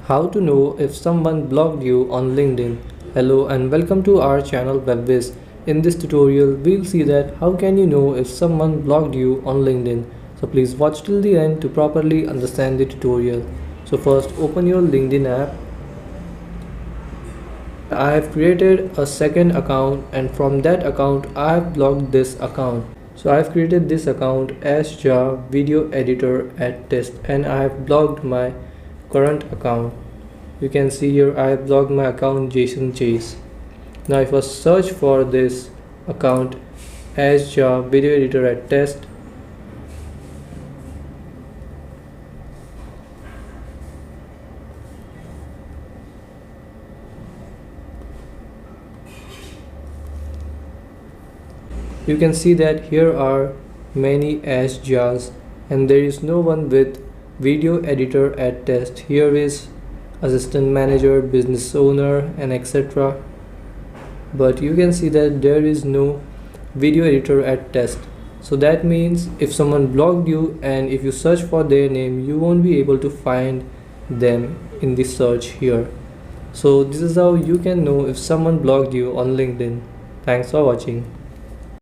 How to know if someone blocked you on LinkedIn. Hello and welcome to our channel Whizz. In this tutorial, we'll see that how can you know if someone blocked you on LinkedIn. So please watch till the end to properly understand the tutorial. So first open your LinkedIn app. I have created a second account and from that account I have blocked this account. So I have created this account as Java video editor at test and I have blocked my current account. You can see here I have blocked my account Jason Chase. Now if I search for this account as Java video editor at test, you can see that here are many as Javas and there is no one with video editor at test. Here is assistant manager, business owner and etc. But you can see that there is no video editor at test. So that means if someone blocked you and if you search for their name, you won't be able to find them in the search here. So this is how you can know if someone blocked you on LinkedIn. Thanks for watching.